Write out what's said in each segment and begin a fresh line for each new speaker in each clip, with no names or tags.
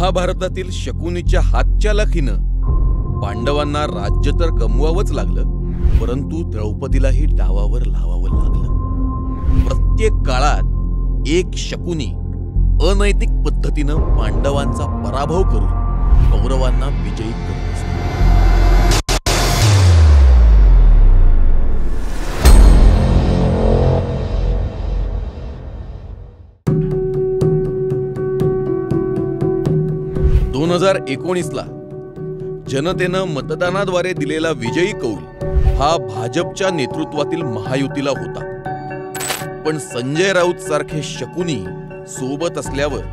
महाभारतातील शकुनीच्या हातच्या लाखीनं पांडवांना राज्य तर गमवावंच लागलं, परंतु द्रौपदीलाही डावावर लावावं लागलं। प्रत्येक काळात एक शकुनी अनैतिक पद्धतीनं पांडवांचा पराभव करून कौरवांना विजयी करत असतो। 2019ला जनतेनं मतदानाद्वारे दिलेला विजयी कौल हा भाजपच्या नेतृत्वातील महायुतीला होता। पण संजय राऊत सारखे शकुनी सोबत असल्यावर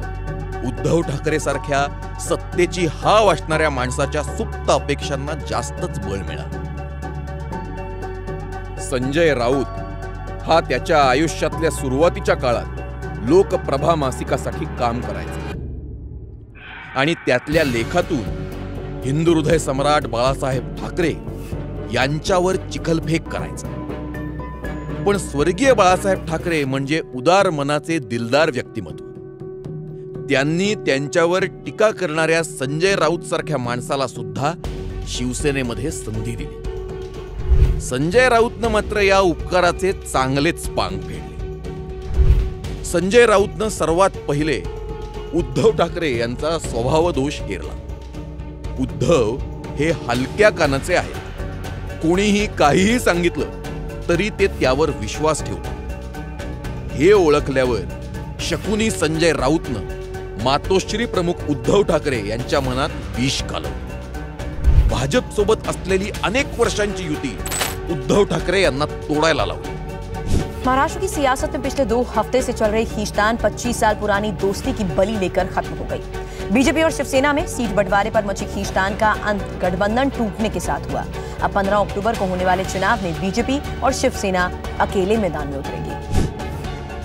उद्धव ठाकरे सारख्या सत्तेची हाव असणाऱ्या माणसाच्या सुप्त अपेक्षांना जास्तच बळ मिळालं। संजय राऊत हा त्याच्या आयुष्यातल्या सुरुवातीच्या काळात लोकप्रभा मासिकासाठी काम करायचा आणि त्यातल्या लेखातून हिंदू हृदय सम्राट बाळासाहेब ठाकरे यांच्यावर चिखलफेक करायचा। पण स्वर्गीय बाळासाहेब ठाकरे म्हणजे उदार मनाचे दिलदार व्यक्तिमत्व। त्यांनी त्यांच्यावर टीका करणाऱ्या संजय राऊत सारख्या माणसाला सुद्धा शिवसेनेमध्ये संधी दिली। संजय राऊतनं मात्र या उपकाराचे चांगलेच पांग फेडले। संजय राऊतनं सर्वात पहिले उद्धव ठाकरे यांचा स्वभाव दोष हेरला। उद्धव हे हलक्या कानाचे आहेत, कोणीही काहीही सांगितलं तरी ते त्यावर विश्वास ठेवतात। हे ओळखल्यावर शकुनी संजय राऊतनं मातोश्री प्रमुख उद्धव ठाकरे यांच्या मनात विष घालवलं। भाजप सोबत असलेली अनेक वर्षांची युती उद्धव ठाकरे यांना तोडायला लावली।
महाराष्ट्र की सियासत में पिछले 2 हफ्ते से चल रही खींचतान 25 साल पुरानी दोस्ती की बलि लेकर खत्म हो गई। बीजेपी और शिवसेना में सीट बंटवारे पर मची खींचतान का अंत गठबंधन टूटने के साथ हुआ। अब 15 अक्टूबर को होने वाले चुनाव में बीजेपी और शिवसेना अकेले मैदान में उतरेंगी।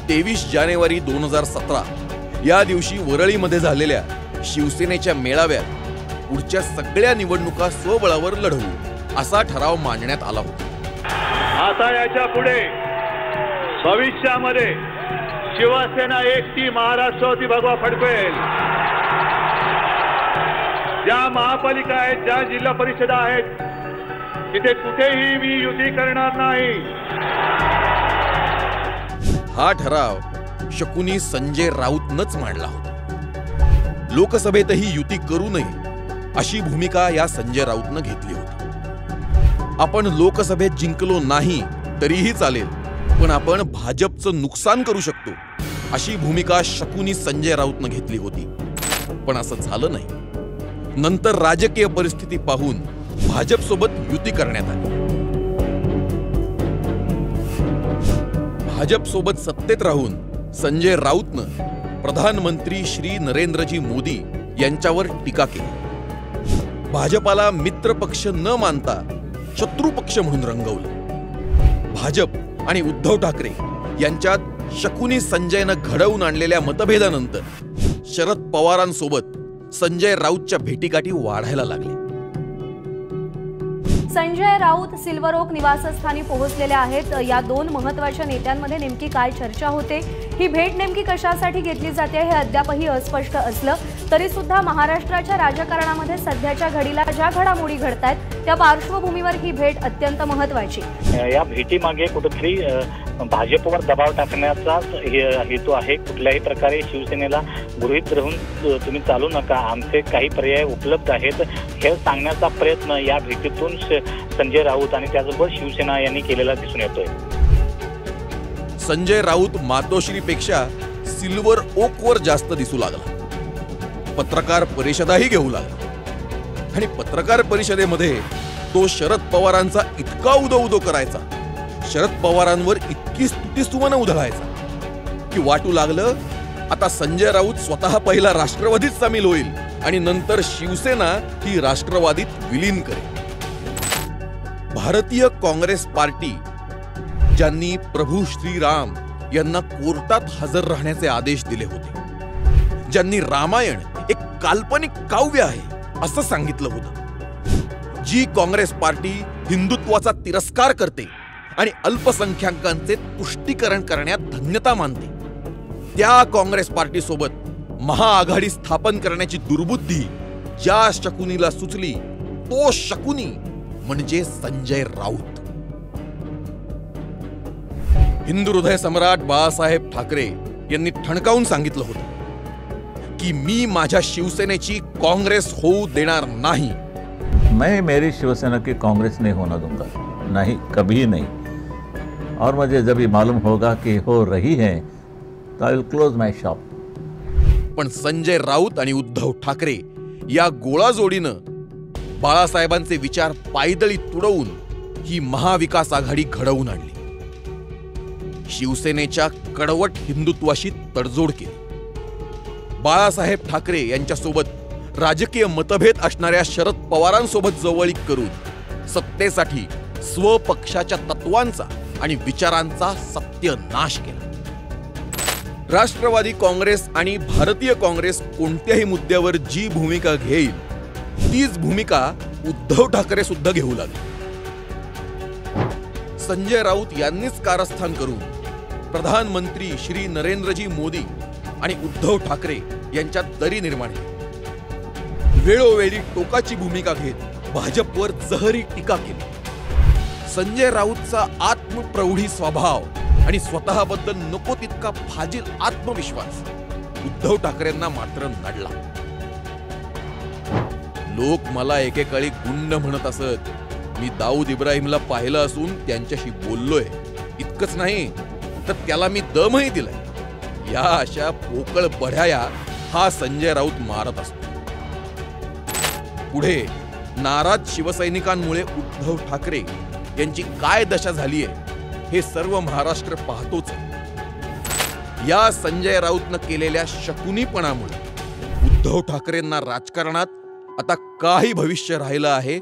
23 जानेवारी 2017 या दिवशी वरळीमध्ये झालेल्या शिवसेनेच्या मेळाव्यात पुढच्या सगळ्या निवडणुका स्वबळावर लढवू असा ठराव मांडण्यात आला होता।
आता याच्या पुढे भविष्यामध्ये शिवसेना एकटी महाराष्ट्रावरती भगवा फडकवेल। ज्या महापालिका आहेत, ज्या जिल्हा परिषदा आहेत, तिथे कुठेही मी युती करणार नाही।
हा ठराव शकुनी संजय राऊतनंच मांडला होता। लोकसभेतही युती करू नये अशी भूमिका या संजय राऊतनं घेतली होती। आपण लोकसभेत जिंकलो नाही तरीही चालेल, पण आपण भाजपचं नुकसान करू शकतो अशी भूमिका शकुनी संजय राऊतनं घेतली होती। पण असं झालं नाही। नंतर राजकीय परिस्थिती पाहून भाजप सोबत युती करण्यात आली। भाजप सोबत सत्तेत राहून संजय राऊतनं प्रधानमंत्री श्री नरेंद्रजी मोदी यांच्यावर टीका केली। भाजपाला मित्र पक्ष न मानता शत्रू पक्ष म्हणून रंगवलं। भाजप आणि उद्धव ठाकरे यांच्यात शकुनी संजयनं घडवून आणलेल्या मतभेदानंतर शरद पवारांसोबत संजय राऊतच्या भेटीगाठी वाढायला लागल्या।
संजय राऊत सिल्वर ओक निवासस्थानी पोहोचलेले आहेत। या 2 महत्त्वाच्या नेत्यांमध्ये नेमकी काय चर्चा होते, ही भेट नेमकी कशासाठी घेतली जाते हे अद्यापही अस्पष्ट असलं तरी सुद्धा महाराष्ट्राच्या राजकारणामध्ये सध्याच्या घडीला ज्या घडामोडी घडतायत त्या पार्श्वभूमीवर ही भेट अत्यंत महत्त्वाची।
या भेटीमागे कुठेतरी भाजपवर दबाव टाकण्याचा हेतू आहे। कुठल्याही प्रकारे शिवसेनेला गृहीत धरून तुम्ही चालू नका, आमचे काही पर्याय उपलब्ध आहेत हे सांगण्याचा प्रयत्न या भेटीतून संजय राऊत आणि त्याचबरोबर शिवसेना यांनी केलेला दिसून येतोय।
संजय राऊत मातोश्रीपेक्षा सिल्वर ओकवर जास्त दिसू लागला। पत्रकार परिषदाही घेऊ लागला आणि पत्रकार परिषदेमध्ये तो शरद पवारांचा इतका उदो करायचा, शरद पवारांवर इतकी स्तुतिस्तुमनं उधळायचा की वाटू लागलं आता संजय राऊत स्वतः पहिला राष्ट्रवादीत सामील होईल आणि नंतर शिवसेना ही राष्ट्रवादीत विलीन करेल। भारतीय काँग्रेस पार्टी ज्यांनी प्रभू श्रीराम यांना कोर्टात हजर राहण्याचे आदेश दिले होते, ज्यांनी रामायण एक काल्पनिक काव्य आहे असं सांगितलं होतं, जी काँग्रेस पार्टी हिंदुत्वाचा तिरस्कार करते आणि अल्पसंख्याकांचे तुष्टीकरण करण्यात धन्यता मानते, त्या काँग्रेस पार्टी सोबत महाआघाडी स्थापन करण्याची दुर्बुद्धी ज्या शकुनीला सुचली तो शकुनी म्हणजे संजय राऊत. हिंदू हृदय सम्राट बाळासाहेब ठाकरे यांनी ठणकावून सांगितलं होतं की मी माझ्या शिवसेनेची काँग्रेस होऊ देणार नाही.
मैं मेरी शिवसेना की कांग्रेस नहीं होना दूंगा, नहीं, कभी नहीं. और मुझे जब ये मालूम होगा कि हो रही है तो I will close my shop.
पण संजय राऊत आणि उद्धव ठाकरे या गोळाजोडीनं बाळासाहेबांचे विचार पायदळी तुडवून ही महाविकास आघाडी घडवून आणली. शिवसेनेच्या कडवट हिंदुत्वाशी तडजोड केली. बाळासाहेब ठाकरे यांच्यासोबत राजकीय मतभेद असणाऱ्या शरद पवारांसोबत जवळीक करून सत्तेसाठी स्वपक्षाच्या तत्वांचा आणि विचारांचा सत्यनाश केला. राष्ट्रवादी काँग्रेस आणि भारतीय काँग्रेस कोणत्याही मुद्द्यावर जी भूमिका घेईल तीच भूमिका उद्धव ठाकरे सुद्धा घेऊ लागले. संजय राऊत यांनीच कारस्थान करून प्रधानमंत्री श्री नरेंद्रजी मोदी आणि उद्धव ठाकरे यांच्यात दरी निर्माण केली. वेळोवेळी टोकाची भूमिका घेत भाजपवर जहरी टीका केली. संजय राऊतचा आत्मप्रौढी स्वभाव आणि स्वतःबद्दल नको तितका फाजील आत्मविश्वास उद्धव ठाकरेंना मात्र नडला. लोक मला एकेकाळी गुंड म्हणत असत. मी दाऊद इब्राहिमला पाहिलं असून त्यांच्याशी बोललोय. इतकंच नाही तर त्याला मी दमही दिलाय. या अशा पोकळ बढ्याया हा संजय राऊत मारत असतो. पुढे नाराज शिवसैनिकांमुळे उद्धव ठाकरे यांची काय दशा झालीय हे सर्व महाराष्ट्र पाहतोच आहे. या संजय राऊतनं केलेल्या शकुनीपणामुळे उद्धव ठाकरेंना राजकारणात आता काही भविष्य राहिलं आहे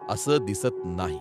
असं दिसत नाही.